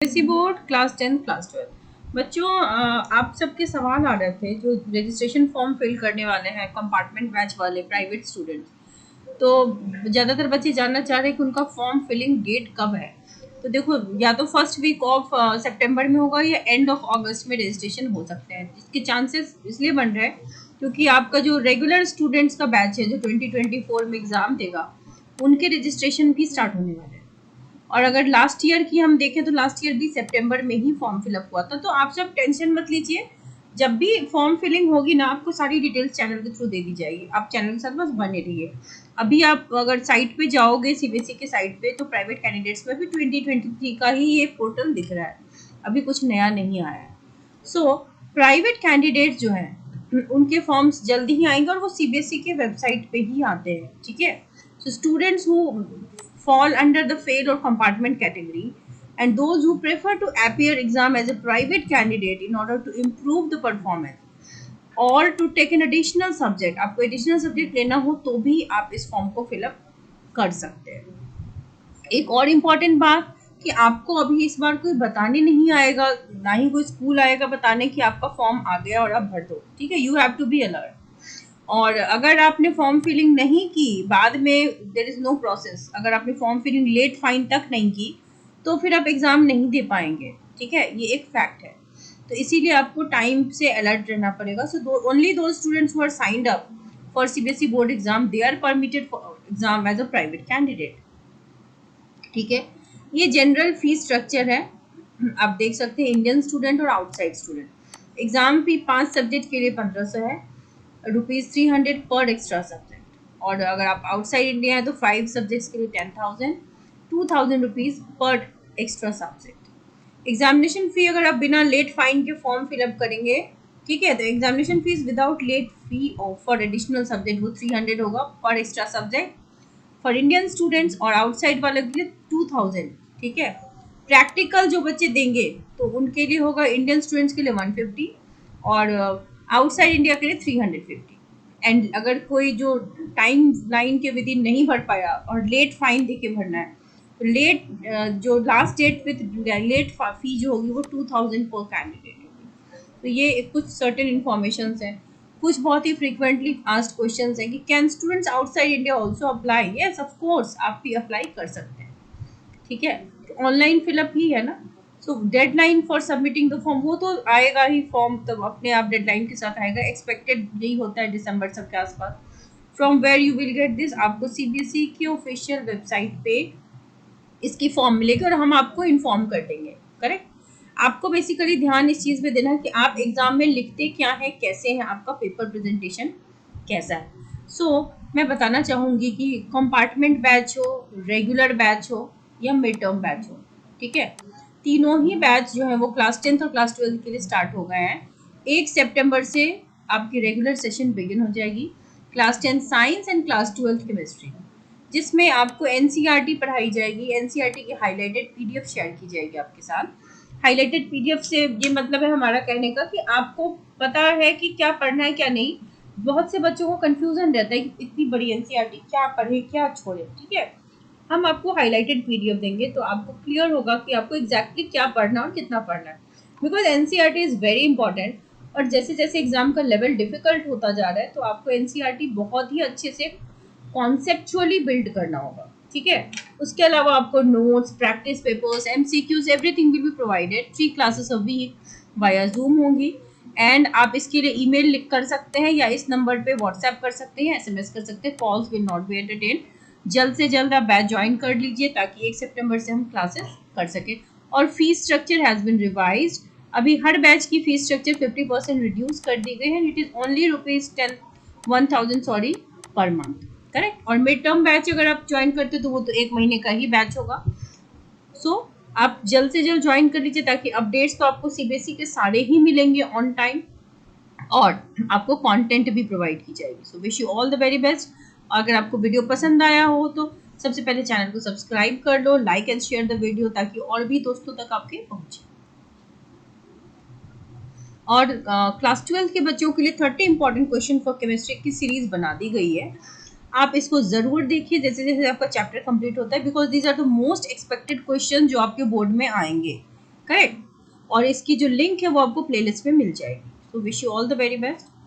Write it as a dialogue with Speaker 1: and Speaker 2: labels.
Speaker 1: CBSE board class 10 class 12 बच्चों, आप सबके सवाल आ रहे थे जो रजिस्ट्रेशन फॉर्म फिल करने वाले हैं कंपार्टमेंट बैच वाले प्राइवेट स्टूडेंट्स। तो ज़्यादातर बच्चे जानना चाह रहे हैं कि उनका फॉर्म फिलिंग डेट कब है। तो देखो, या तो फर्स्ट वीक ऑफ सितंबर में होगा या एंड ऑफ अगस्त में रजिस्ट्रेशन हो सकते हैं। इसके चांसेस इसलिए बन रहे हैं क्योंकि आपका जो रेगुलर स्टूडेंट्स का बैच है जो 2024 में एग्ज़ाम देगा, उनके रजिस्ट्रेशन भी स्टार्ट होने वाले हैं। और अगर लास्ट ईयर की हम देखें तो लास्ट ईयर भी सितंबर में ही फॉर्म फिलअप हुआ था। तो आप सब टेंशन मत लीजिए, जब भी फॉर्म फिलिंग होगी ना, आपको सारी डिटेल्स चैनल के थ्रू दे दी जाएगी। आप चैनल के साथ बस बने रहिए। अभी आप अगर साइट पे जाओगे, सीबीएसई के साइट पे, तो प्राइवेट कैंडिडेट्स में भी 2023 का ही ये पोर्टल दिख रहा है, अभी कुछ नया नहीं आया है। सो प्राइवेट कैंडिडेट्स जो हैं उनके फॉर्म्स जल्दी ही आएंगे और वो सीबीएसई के वेबसाइट पे ही आते हैं, ठीक है। So students who fall under the fail or compartment category and those who prefer to appear exam as a private candidate in order to improve the performance or to take an additional subject, आपको additional subject लेना हो तो भी आप इस form को fill up कर सकते हैं। एक और इम्पॉर्टेंट बात कि आपको अभी इस बार कोई बताने नहीं आएगा, ना ही कोई स्कूल आएगा बताने कि आपका फॉर्म आ गया और आप भर दो, ठीक है। You have to be alert. और अगर आपने फॉर्म फिलिंग नहीं की, बाद में देयर इज़ नो प्रोसेस। अगर आपने फॉर्म फिलिंग लेट फाइन तक नहीं की तो फिर आप एग्ज़ाम नहीं दे पाएंगे, ठीक है। ये एक फैक्ट है। तो इसीलिए आपको टाइम से अलर्ट रहना पड़ेगा। So only those students who are signed up for CBSE board exam, they are permitted for exam as a private candidate, ठीक है। ये जनरल फीस स्ट्रक्चर है, आप देख सकते हैं। इंडियन स्टूडेंट और आउटसाइड स्टूडेंट एग्जाम फी 5 सब्जेक्ट के लिए 1500 है, ₹300 पर एक्स्ट्रा सब्जेक्ट। और अगर आप आउटसाइड इंडिया है तो 5 सब्जेक्ट्स के लिए 10,000, ₹2,000 पर एक्स्ट्रा सब्जेक्ट। एग्जामिनेशन फ़ी अगर आप बिना लेट फाइन के फॉर्म फिलअप करेंगे, ठीक है, तो examination fees without late fee for additional subject वो 300 होगा पर extra subject for Indian students, और आउटसाइड वाले के लिए 2,000, ठीक है। प्रैक्टिकल जो बच्चे देंगे तो उनके लिए होगा इंडियन स्टूडेंट्स के लिए 150 और आउटसाइड इंडिया के लिए 350। एंड अगर कोई जो टाइम लाइन के विद इन नहीं भर पाया और लेट फाइन दे के भरना है, तो लेट जो last date with late fee जो होगी वो 2,000 पर कैंडिडेट होगी। तो ये कुछ सर्टेन इन्फॉर्मेशन हैं। कुछ बहुत ही फ्रीक्वेंटली आस्क्ड क्वेश्चंस हैं कि can students outside India also apply. Yes, of course, आप भी अप्लाई कर सकते हैं, ठीक है। ऑनलाइन फिलअप ही है ना। So deadline for submitting the form वो तो आएगा ही, फॉर्म तब अपने आप डेडलाइन के साथ आएगा। एक्सपेक्टेड यही होता है दिसंबर सब के आसपास। From where you will get this, आपको सीबीएसई की ऑफिशियल वेबसाइट पे इसकी फॉर्म मिलेगी और हम आपको इन्फॉर्म कर देंगे, करेक्ट। आपको बेसिकली ध्यान इस चीज़ पे देना कि आप एग्जाम में लिखते क्या है, कैसे है, आपका पेपर प्रेजेंटेशन कैसा है। मैं बताना चाहूँगी कि कंपार्टमेंट बैच हो, रेगुलर बैच हो या मिड टर्म बैच हो, ठीक है, तीनों ही बैच जो है वो क्लास 10th और क्लास 12 के लिए स्टार्ट हो गए हैं। 1 सितंबर से आपकी रेगुलर सेशन बिगिन हो जाएगी। Class 10 science and class 12 chemistry, जिसमें आपको एनसीईआरटी पढ़ाई जाएगी। एनसीईआरटी की हाईलाइटेड पीडीएफ शेयर की जाएगी आपके साथ। हाईलाइटेड पीडीएफ से ये मतलब है हमारा कहने का कि आपको पता है कि क्या पढ़ना है क्या नहीं। बहुत से बच्चों को कंफ्यूजन रहता है कि इतनी बड़ी एनसीईआरटी क्या पढ़े क्या छोड़े, ठीक है। हम आपको हाईलाइटेड पीडीएफ देंगे तो आपको क्लियर होगा कि आपको एग्जैक्टली क्या पढ़ना और कितना पढ़ना है, because NCERT is very important. और जैसे जैसे एग्जाम का लेवल डिफिकल्ट होता जा रहा है तो आपको एनसीईआरटी बहुत ही अच्छे से कॉन्सेप्चुअली बिल्ड करना होगा, ठीक है। उसके अलावा आपको notes, practice papers, MCQs, everything will be provided. 3 classes a week via Zoom होंगी। एंड आप इसके लिए ईमेल लिख कर सकते हैं या इस नंबर पे व्हाट्सएप कर सकते हैं, एसएमएस कर सकते हैं। Calls will not be entertain. जल्द से जल्द आप बैच ज्वाइन कर लीजिए ताकि 1 सितंबर से हम क्लासेस कर सकें। और fees structure has been revised. अभी हर बैच की फीस स्ट्रक्चर 50% रिड्यूस कर दी गई है। It is only ₹1,000 per month, correct. और मिड टर्म बैच अगर आप ज्वाइन करते हो तो वो तो 1 महीने का ही बैच होगा। आप जल्द से जल्द ज्वाइन कर लीजिए ताकि अपडेट्स तो आपको सीबीएसई के सारे ही मिलेंगे ऑन टाइम और आपको कंटेंट भी प्रोवाइड की जाएगी। So wish you all the very best. अगर आपको वीडियो पसंद आया हो तो सबसे पहले चैनल को सब्सक्राइब कर लो, like and share the video ताकि और भी दोस्तों तक आपके पहुंचे। और क्लास 12 के बच्चों के लिए 30 इंपॉर्टेंट क्वेश्चन फॉर केमिस्ट्री की सीरीज बना दी गई है। आप इसको ज़रूर देखिए जैसे जैसे आपका चैप्टर कंप्लीट होता है, because these are the most expected question जो आपके बोर्ड में आएंगे। करेक्ट। और इसकी जो लिंक है वो आपको प्लेलिस्ट में मिल जाएगी। तो wish you all the very best.